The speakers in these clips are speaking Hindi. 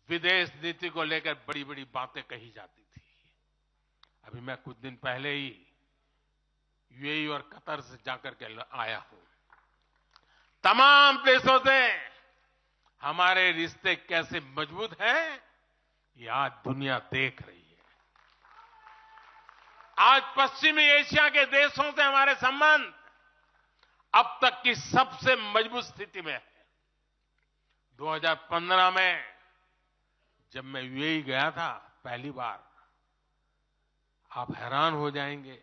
विदेश नीति को लेकर बड़ी बड़ी बातें कही जाती थी। अभी मैं कुछ दिन पहले ही यूएई और कतर से जाकर के आया हूं। तमाम देशों से हमारे रिश्ते कैसे मजबूत हैं, ये आज दुनिया देख रही है। आज पश्चिमी एशिया के देशों से हमारे संबंध अब तक की सबसे मजबूत स्थिति में है। 2015 में जब मैं यूएई गया था पहली बार, आप हैरान हो जाएंगे,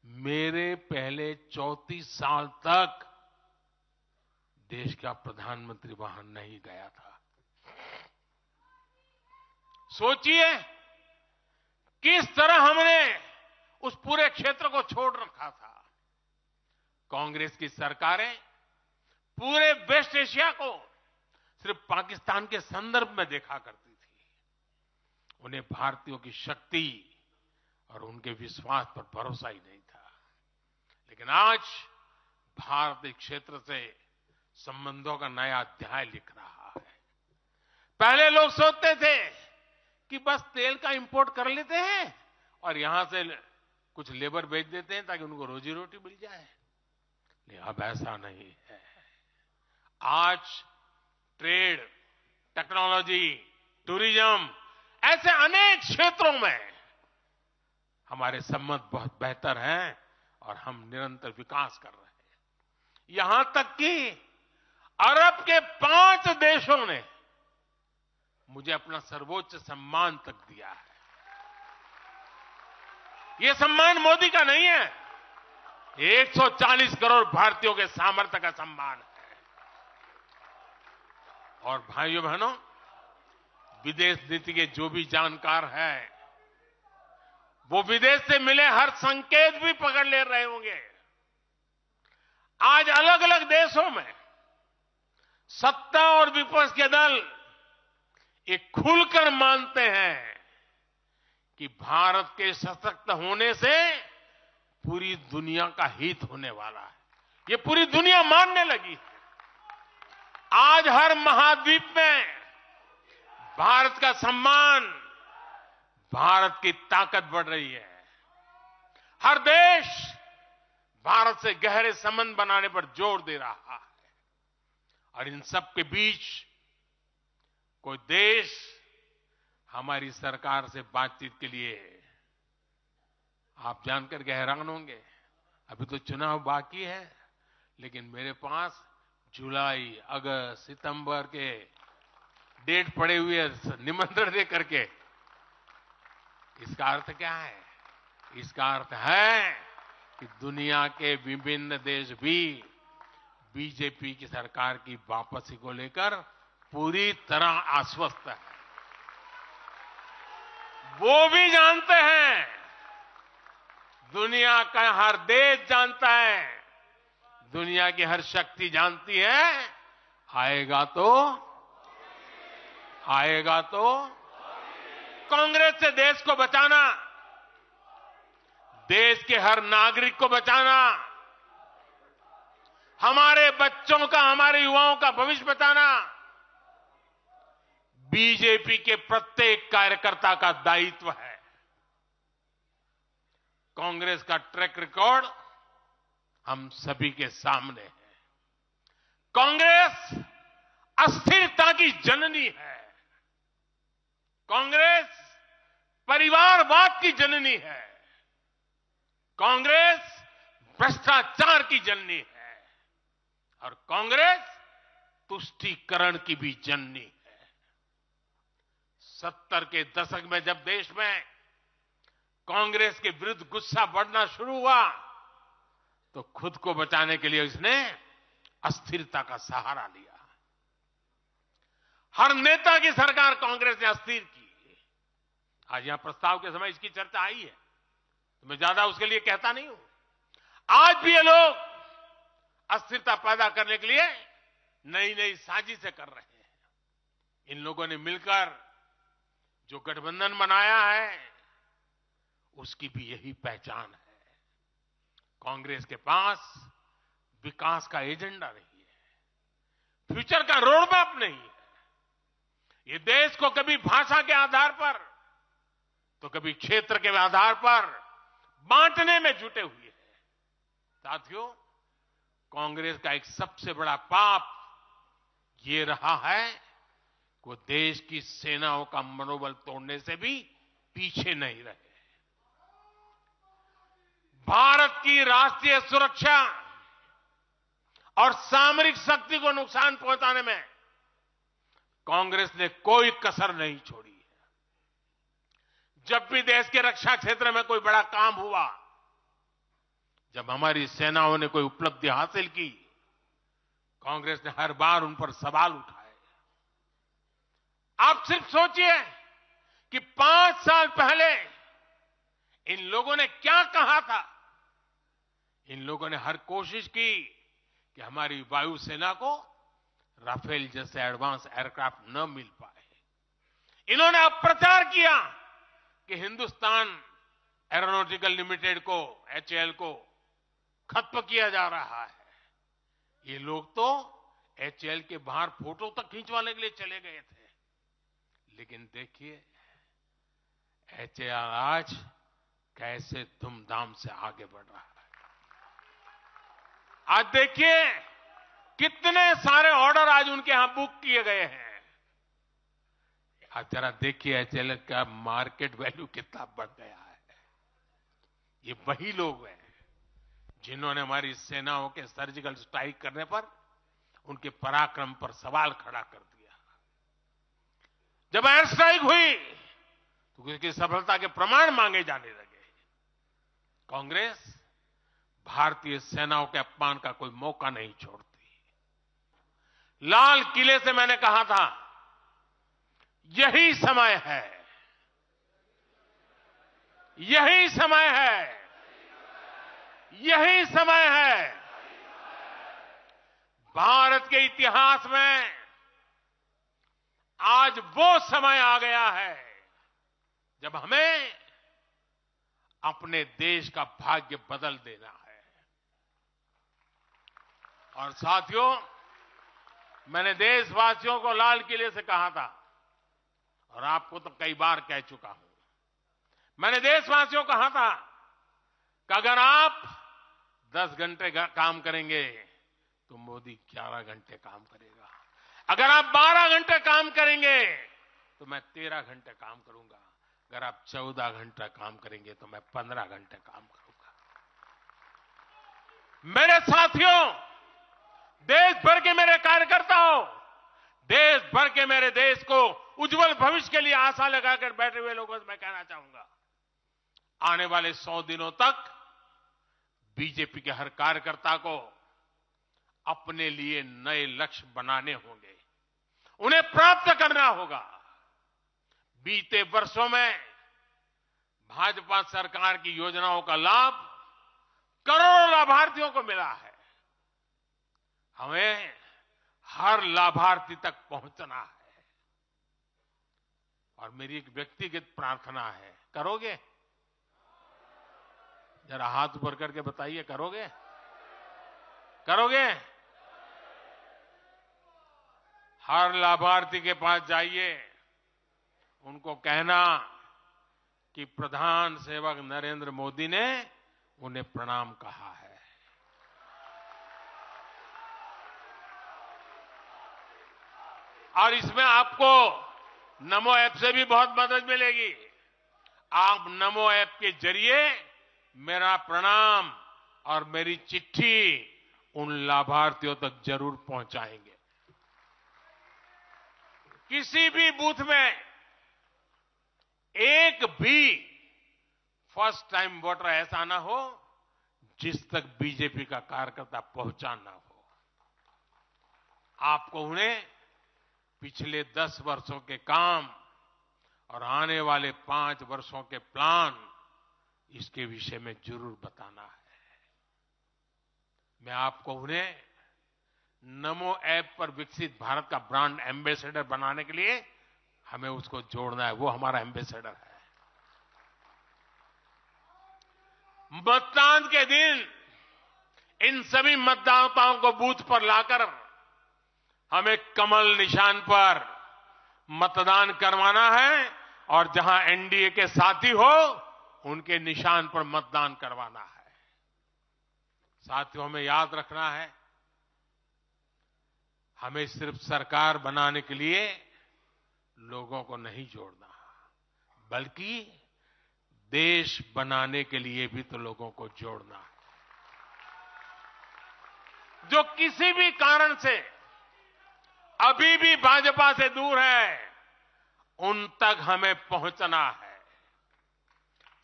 मेरे पहले 34 साल तक देश का प्रधानमंत्री वहां नहीं गया था। सोचिए किस तरह हमने उस पूरे क्षेत्र को छोड़ रखा था। कांग्रेस की सरकारें पूरे वेस्ट एशिया को सिर्फ पाकिस्तान के संदर्भ में देखा करती थी। उन्हें भारतीयों की शक्ति और उनके विश्वास पर भरोसा ही नहीं था। लेकिन आज भारत इस क्षेत्र से संबंधों का नया अध्याय लिख रहा है। पहले लोग सोचते थे कि बस तेल का इंपोर्ट कर लेते हैं और यहां से कुछ लेबर भेज देते हैं ताकि उनको रोजी रोटी मिल जाए। लेकिन अब ऐसा नहीं है। आज ट्रेड, टेक्नोलॉजी, टूरिज्म, ऐसे अनेक क्षेत्रों में हमारे संबंध बहुत बेहतर हैं और हम निरंतर विकास कर रहे हैं। यहां तक कि अरब के 5 देशों ने मुझे अपना सर्वोच्च सम्मान तक दिया है। यह सम्मान मोदी का नहीं है, 140 करोड़ भारतीयों के सामर्थ्य का सम्मान है। और भाइयों बहनों, विदेश नीति के जो भी जानकार हैं, वो विदेश से मिले हर संकेत भी पकड़ ले रहे होंगे। आज अलग अलग देशों में सत्ता और विपक्ष के दल ये खुलकर मानते हैं कि भारत के सशक्त होने से पूरी दुनिया का हित होने वाला है। ये पूरी दुनिया मानने लगी है। आज हर महाद्वीप में भारत का सम्मान, भारत की ताकत बढ़ रही है। हर देश भारत से गहरे संबंध बनाने पर जोर दे रहा है। और इन सब के बीच कोई देश हमारी सरकार से बातचीत के लिए, आप जानकर के हैरान होंगे, अभी तो चुनाव बाकी है, लेकिन मेरे पास जुलाई, अगस्त, सितंबर के डेट पड़े हुए निमंत्रण दे करके। इसका अर्थ क्या है? इसका अर्थ है कि दुनिया के विभिन्न देश भी बीजेपी की सरकार की वापसी को लेकर पूरी तरह आश्वस्त है। वो भी जानते हैं, दुनिया का हर देश जानता है, दुनिया की हर शक्ति जानती है, आएगा तो कांग्रेस से देश को बचाना, देश के हर नागरिक को बचाना, हमारे बच्चों का, हमारे युवाओं का भविष्य बचाना बीजेपी के प्रत्येक कार्यकर्ता का दायित्व है। कांग्रेस का ट्रैक रिकॉर्ड हम सभी के सामने है। कांग्रेस अस्थिरता की जननी है। कांग्रेस परिवारवाद की जननी है। कांग्रेस भ्रष्टाचार की जननी है। और कांग्रेस तुष्टीकरण की भी जननी है। 70 के दशक में जब देश में कांग्रेस के विरुद्ध गुस्सा बढ़ना शुरू हुआ, तो खुद को बचाने के लिए इसने अस्थिरता का सहारा लिया। हर नेता की सरकार कांग्रेस ने अस्थिर की। आज यहां प्रस्ताव के समय इसकी चर्चा आई है, तो मैं ज्यादा उसके लिए कहता नहीं हूं। आज भी ये लोग अस्थिरता पैदा करने के लिए नई नई साजिशें कर रहे हैं। इन लोगों ने मिलकर जो गठबंधन बनाया है, उसकी भी यही पहचान है। कांग्रेस के पास विकास का एजेंडा नहीं है, फ्यूचर का रोड मैप नहीं है। ये देश को कभी भाषा के आधार पर तो कभी क्षेत्र के आधार पर बांटने में जुटे हुए हैं। साथियों, कांग्रेस का एक सबसे बड़ा पाप ये रहा है कि वो देश की सेनाओं का मनोबल तोड़ने से भी पीछे नहीं रहे। भारत की राष्ट्रीय सुरक्षा और सामरिक शक्ति को नुकसान पहुंचाने में कांग्रेस ने कोई कसर नहीं छोड़ी है। जब भी देश के रक्षा क्षेत्र में कोई बड़ा काम हुआ, जब हमारी सेनाओं ने कोई उपलब्धि हासिल की, कांग्रेस ने हर बार उन पर सवाल उठाए। आप सिर्फ सोचिए कि 5 साल पहले इन लोगों ने क्या कहा था। इन लोगों ने हर कोशिश की कि हमारी वायुसेना को राफेल जैसे एडवांस एयरक्राफ्ट न मिल पाए। इन्होंने अप्रचार किया कि हिंदुस्तान एरोनॉटिकल लिमिटेड को, HAL को खत्म किया जा रहा है। ये लोग तो HAL के बाहर फोटो तक खींचवाने के लिए चले गए थे। लेकिन देखिए HAL आज कैसे धूमधाम से आगे बढ़ रहा है। आज देखिए कितने सारे ऑर्डर आज उनके यहां बुक किए गए हैं। आज जरा देखिए HAL का मार्केट वैल्यू कितना बढ़ गया है। ये वही लोग हैं जिन्होंने हमारी सेनाओं के सर्जिकल स्ट्राइक करने पर उनके पराक्रम पर सवाल खड़ा कर दिया। जब एयर स्ट्राइक हुई तो उसकी सफलता के प्रमाण मांगे जाने लगे। कांग्रेस भारतीय सेनाओं के अपमान का कोई मौका नहीं छोड़ती। लाल किले से मैंने कहा था, यही समय है, यही समय है, यही समय है। भारत के इतिहास में आज वो समय आ गया है जब हमें अपने देश का भाग्य बदल देना है। और साथियों, मैंने देशवासियों को लाल किले से कहा था और आपको तो कई बार कह चुका हूं। मैंने देशवासियों को कहा था कि अगर आप 10 घंटे काम करेंगे तो मोदी 11 घंटे काम करेगा। अगर आप 12 घंटे काम करेंगे तो मैं 13 घंटे काम करूंगा। अगर आप 14 घंटा काम करेंगे तो मैं 15 घंटे काम करूंगा। मेरे साथियों, देश भर के मेरे कार्यकर्ताओं, देश भर के मेरे देश को उज्जवल भविष्य के लिए आशा लगाकर बैठे हुए लोगों से मैं कहना चाहूंगा, आने वाले 100 दिनों तक बीजेपी के हर कार्यकर्ता को अपने लिए नए लक्ष्य बनाने होंगे, उन्हें प्राप्त करना होगा। बीते वर्षों में भाजपा सरकार की योजनाओं का लाभ करोड़ों लाभार्थियों को मिला है। हमें हर लाभार्थी तक पहुंचना है। और मेरी एक व्यक्तिगत प्रार्थना है, करोगे? जरा हाथ ऊपर करके बताइए, करोगे? करोगे? हर लाभार्थी के पास जाइए, उनको कहना कि प्रधान सेवक नरेंद्र मोदी ने उन्हें प्रणाम कहा है। और इसमें आपको नमो ऐप से भी बहुत मदद मिलेगी। आप नमो ऐप के जरिए मेरा प्रणाम और मेरी चिट्ठी उन लाभार्थियों तक जरूर पहुंचाएंगे। किसी भी बूथ में एक भी फर्स्ट टाइम वोटर ऐसा ना हो जिस तक बीजेपी का कार्यकर्ता पहुंचा ना हो। आपको उन्हें पिछले 10 वर्षों के काम और आने वाले 5 वर्षों के प्लान, इसके विषय में जरूर बताना है। मैं आपको उन्हें नमो ऐप पर विकसित भारत का ब्रांड एम्बेसडर बनाने के लिए हमें उसको जोड़ना है। वो हमारा एम्बेसडर है। मतदान के दिन इन सभी मतदाताओं को बूथ पर लाकर हमें कमल निशान पर मतदान करवाना है और जहां एनडीए के साथी हो उनके निशान पर मतदान करवाना है। साथियों, हमें याद रखना है, हमें सिर्फ सरकार बनाने के लिए लोगों को नहीं जोड़ना, बल्कि देश बनाने के लिए भी तो लोगों को जोड़ना है। जो किसी भी कारण से अभी भी भाजपा से दूर है, उन तक हमें पहुंचना है।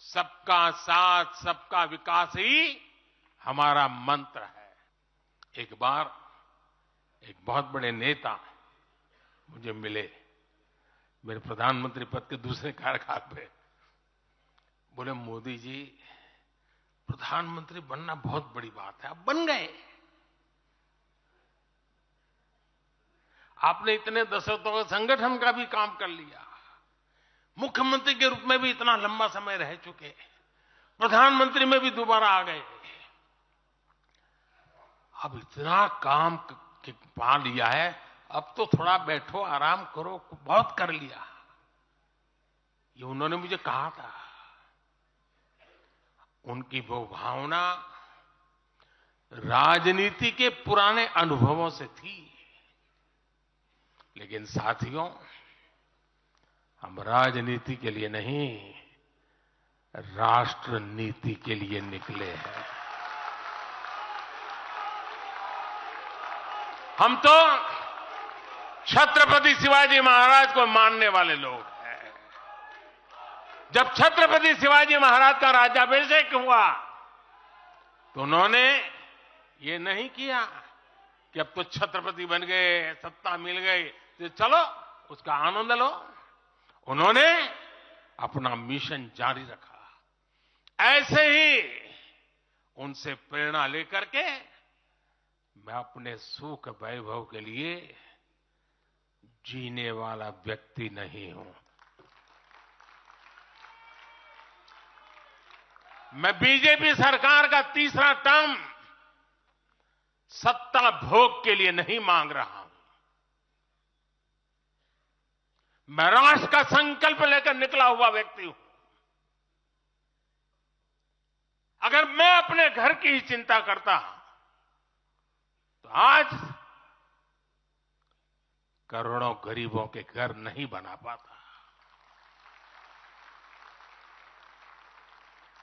सबका साथ, सबका विकास ही हमारा मंत्र है। एक बार एक बहुत बड़े नेता मुझे मिले, मेरे प्रधानमंत्री पद के दूसरे कार्यकाल पे। बोले, मोदी जी, प्रधानमंत्री बनना बहुत बड़ी बात है, आप बन गए। आपने इतने दशकों के संगठन का भी काम कर लिया, मुख्यमंत्री के रूप में भी इतना लंबा समय रह चुके, प्रधानमंत्री में भी दोबारा आ गए। अब इतना काम पा लिया है, अब तो थोड़ा बैठो, आराम करो, बहुत कर लिया। ये उन्होंने मुझे कहा था। उनकी वो भावना राजनीति के पुराने अनुभवों से थी। लेकिन साथियों, हम राजनीति के लिए नहीं, राष्ट्र नीति के लिए निकले हैं। हम तो छत्रपति शिवाजी महाराज को मानने वाले लोग हैं। जब छत्रपति शिवाजी महाराज का राज्याभिषेक हुआ तो उन्होंने ये नहीं किया कि अब तो छत्रपति बन गए, सत्ता मिल गई तो चलो उसका आनंद लो। उन्होंने अपना मिशन जारी रखा। ऐसे ही उनसे प्रेरणा लेकर के मैं अपने सुख वैभव के लिए जीने वाला व्यक्ति नहीं हूं। मैं बीजेपी सरकार का तीसरा टर्म सत्ता भोग के लिए नहीं मांग रहा हूं। मैं राष्ट्र का संकल्प लेकर निकला हुआ व्यक्ति हूं। अगर मैं अपने घर की ही चिंता करता तो आज करोड़ों गरीबों के घर नहीं बना पाता।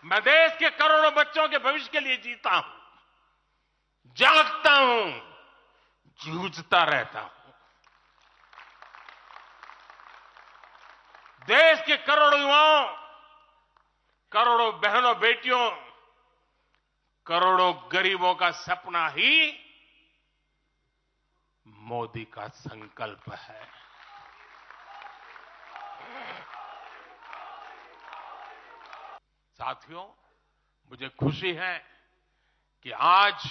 मैं देश के करोड़ों बच्चों के भविष्य के लिए जीता हूं, जागता हूं, जूझता रहता हूं। देश के करोड़ों युवाओं, करोड़ों बहनों बेटियों, करोड़ों गरीबों का सपना ही मोदी का संकल्प है। साथियों, मुझे खुशी है कि आज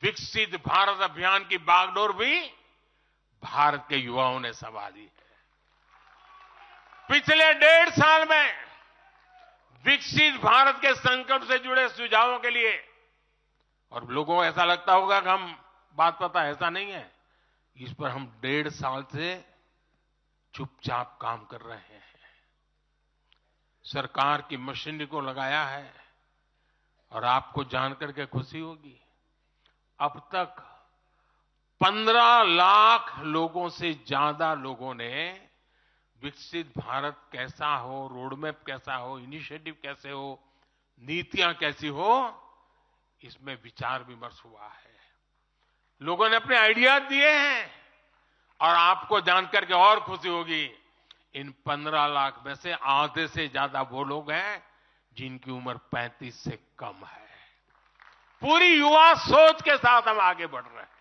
विकसित भारत अभियान की बागडोर भी भारत के युवाओं ने संभाली है। पिछले 1.5 साल में विकसित भारत के संकल्प से जुड़े सुझावों के लिए, और लोगों को ऐसा लगता होगा कि हम बात पता, ऐसा नहीं है। इस पर हम 1.5 साल से चुपचाप काम कर रहे हैं। सरकार की मशीनरी को लगाया है और आपको जानकर के खुशी होगी, अब तक 15 लाख लोगों से ज्यादा लोगों ने विकसित भारत कैसा हो, रोडमैप कैसा हो, इनिशिएटिव कैसे हो, नीतियां कैसी हो, इसमें विचार विमर्श हुआ है। लोगों ने अपने आइडियाज दिए हैं और आपको जानकर के और खुशी होगी, इन 15 लाख में से आधे से ज्यादा वो लोग हैं जिनकी उम्र 35 से कम है। पूरी युवा सोच के साथ हम आगे बढ़ रहे हैं।